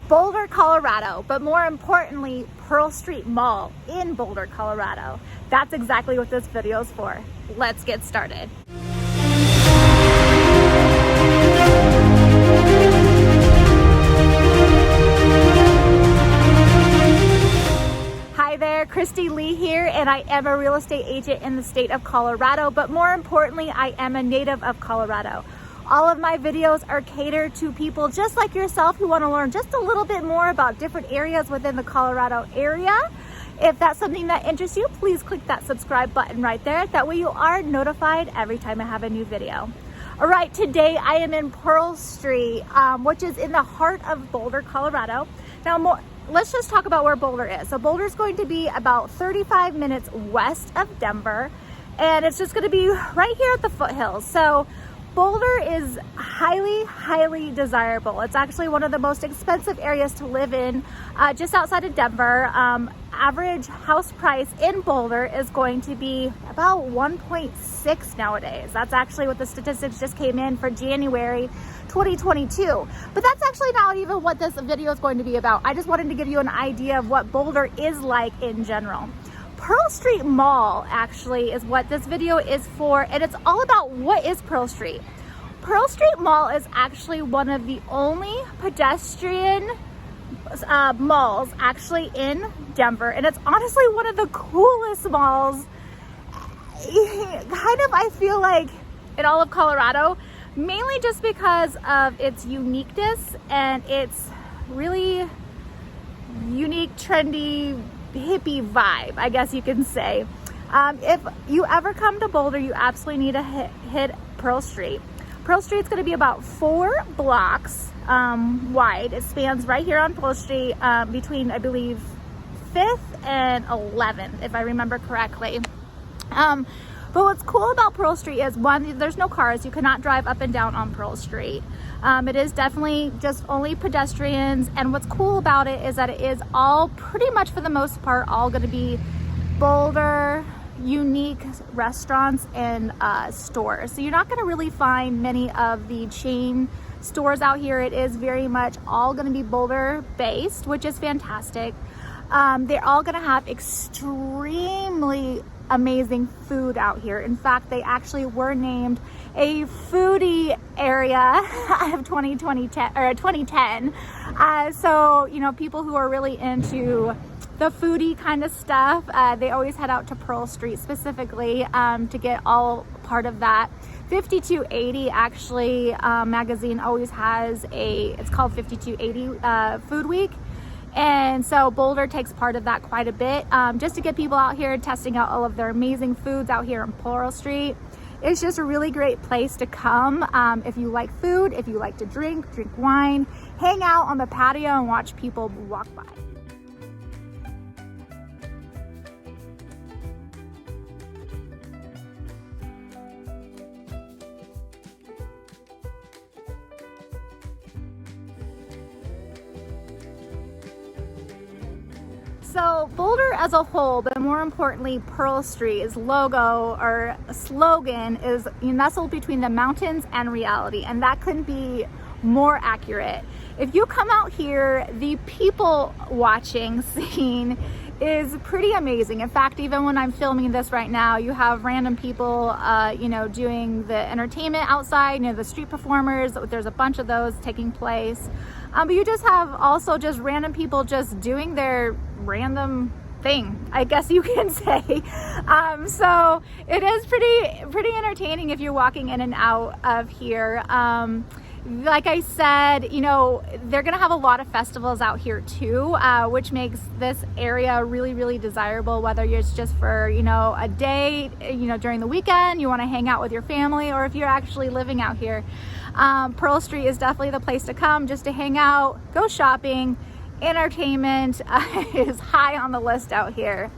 Boulder, Colorado, but more importantly, Pearl Street Mall in Boulder, Colorado. That's exactly what this video is for. Let's get started. Hi there, Christy Lee here, and I am a real estate agent in the state of Colorado, but more importantly, I am a native of Colorado. All of my videos are catered to people just like yourself who want to learn just a little bit more about different areas within the Colorado area. If that's something that interests you, please click that subscribe button right there. That way you are notified every time I have a new video. All right, today I am in Pearl Street, which is in the heart of Boulder, Colorado. Now, let's just talk about where Boulder is. So Boulder is going to be about 35 minutes west of Denver, and it's just going to be right here at the foothills. So Boulder is highly desirable. It's actually one of the most expensive areas to live in, just outside of Denver. Average house price in Boulder is going to be about 1.6 nowadays. That's actually what the statistics just came in for January 2022. But that's actually not even what this video is going to be about. I just wanted to give you an idea of what Boulder is like in general. Pearl Street Mall actually is what this video is for, and it's all about what is Pearl Street. Pearl Street Mall is actually one of the only pedestrian malls actually in Denver, and it's honestly one of the coolest malls kind of, I feel like, in all of Colorado, mainly just because of its uniqueness and its really unique, trendy, hippie vibe, I guess you can say. If you ever come to Boulder, you absolutely need to hit Pearl Street. Pearl Street's going to be about 4 blocks wide. It spans right here on Pearl Street between, I believe, 5th and 11th, if I remember correctly. But what's cool about Pearl Street is, one, there's no cars. You cannot drive up and down on Pearl Street. It is definitely just only pedestrians, and what's cool about it is that it is all, pretty much for the most part, all going to be Boulder unique restaurants and stores. So you're not going to really find many of the chain stores out here. It is very much all going to be Boulder based, which is fantastic. They're all going to have extremely amazing food out here. In fact, they actually were named a foodie area of 2010. So, you know, people who are really into the foodie kind of stuff, they always head out to Pearl Street specifically to get all part of that. 5280 actually magazine always has it's called 5280 Food Week. And so Boulder takes part of that quite a bit, just to get people out here testing out all of their amazing foods out here on Pearl Street. It's just a really great place to come if you like food, if you like to drink wine, hang out on the patio and watch people walk by. So Boulder as a whole, but more importantly, Pearl Street's logo or slogan is nestled between the mountains and reality, and that couldn't be more accurate. If you come out here, the people watching scene is pretty amazing. In fact, even when I'm filming this right now, you have random people, doing the entertainment outside, the street performers. There's a bunch of those taking place. But you just have also just random people just doing their random thing, I guess you can say. So it is pretty entertaining if you're walking in and out of here. Like I said, they're gonna have a lot of festivals out here too, which makes this area really desirable, whether it's just for, a day, during the weekend, you wanna hang out with your family, or if you're actually living out here. Pearl Street is definitely the place to come just to hang out, go shopping. Entertainment is high on the list out here.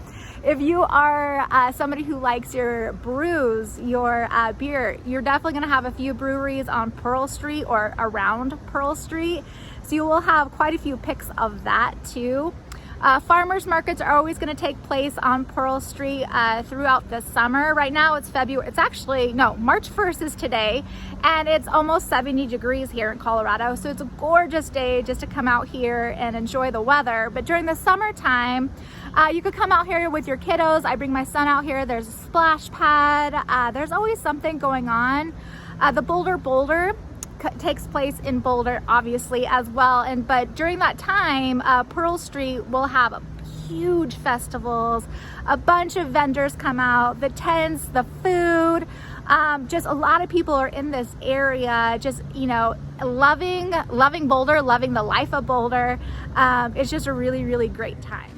If you are somebody who likes your brews, your beer, you're definitely going to have a few breweries on Pearl Street or around Pearl Street. So you will have quite a few picks of that too. Farmers markets are always going to take place on Pearl Street throughout the summer. Right now it's February. It's actually, no, March 1st is today, and it's almost 70 degrees here in Colorado. So it's a gorgeous day just to come out here and enjoy the weather. But during the summertime, you could come out here with your kiddos. I bring my son out here. There's a splash pad. There's always something going on. The Boulder takes place in Boulder, obviously, as well. But during that time, Pearl Street will have huge festivals. A bunch of vendors come out, the tents, the food. Just a lot of people are in this area, just, you know, loving Boulder, loving the life of Boulder. It's just a really, really great time.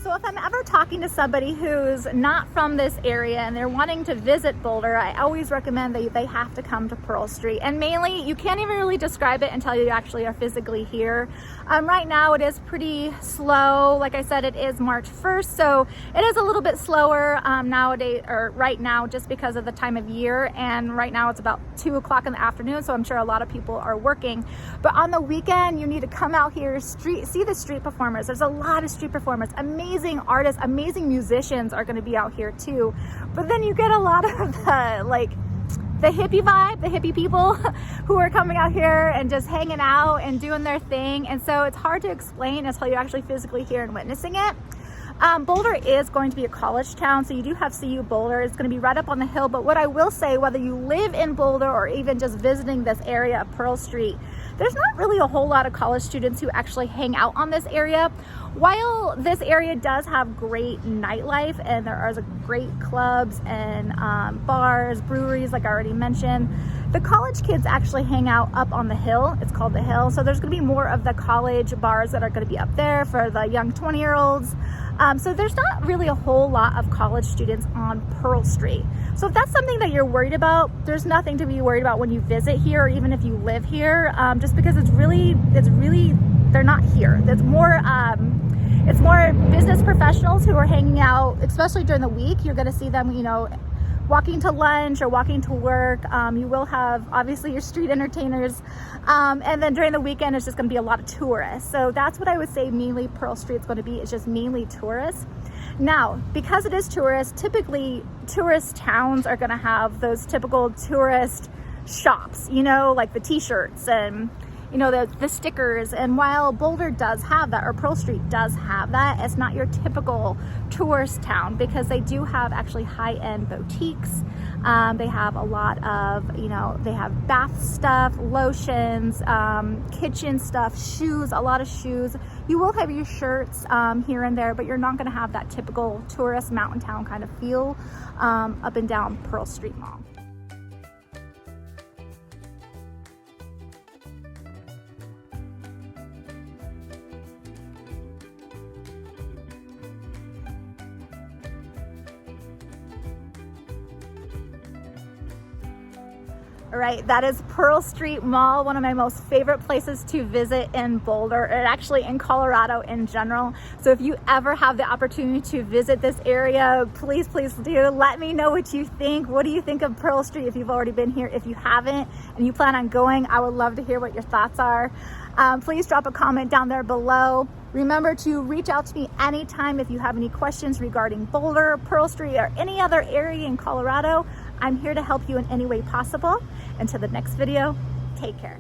So if I'm ever talking to somebody who's not from this area and they're wanting to visit Boulder, I always recommend that they have to come to Pearl Street. And mainly, you can't even really describe it until you actually are physically here. Right now it is pretty slow. Like I said, it is March 1st, so it is a little bit slower nowadays, or right now, just because of the time of year. And right now it's about 2 o'clock in the afternoon, so I'm sure a lot of people are working. But on the weekend, you need to come out here, see the street performers. There's a lot of street performers, amazing artists, amazing musicians are going to be out here too. But then you get a lot of the hippie vibe, the hippie people who are coming out here and just hanging out and doing their thing. And so it's hard to explain until you're actually physically here and witnessing it. Boulder is going to be a college town, so you do have CU Boulder. It's going to be right up on the hill. But what I will say, whether you live in Boulder or even just visiting this area of Pearl Street, there's not really a whole lot of college students who actually hang out on this area. While this area does have great nightlife and there are great clubs and bars, breweries, like I already mentioned, the college kids actually hang out up on the hill. It's called the Hill. So there's going to be more of the college bars that are going to be up there for the young 20-year-olds. So there's not really a whole lot of college students on Pearl Street. So if that's something that you're worried about, there's nothing to be worried about when you visit here, or even if you live here, just because it's really, they're not here. It's more business professionals who are hanging out, especially during the week. You're going to see them, you know, walking to lunch or walking to work. You will have obviously your street entertainers, and then during the weekend it's just going to be a lot of tourists. So that's what I would say mainly Pearl Street's going to be. It's just mainly tourists. Now, because it is tourists, typically tourist towns are going to have those typical tourist shops, you know, like the t-shirts and, you know, the stickers. And while Boulder does have that, or Pearl Street does have that, it's not your typical tourist town, because they do have actually high-end boutiques. They have a lot of, you know, they have bath stuff, lotions, kitchen stuff, shoes, a lot of shoes. You will have your shirts here and there, but you're not going to have that typical tourist mountain town kind of feel up and down Pearl Street Mall. All right, that is Pearl Street Mall, one of my most favorite places to visit in Boulder, and actually in Colorado in general. So if you ever have the opportunity to visit this area, please, please do let me know what you think. What do you think of Pearl Street if you've already been here? If you haven't and you plan on going, I would love to hear what your thoughts are. Please drop a comment down there below. Remember to reach out to me anytime if you have any questions regarding Boulder, Pearl Street, or any other area in Colorado. I'm here to help you in any way possible. Until the next video, take care.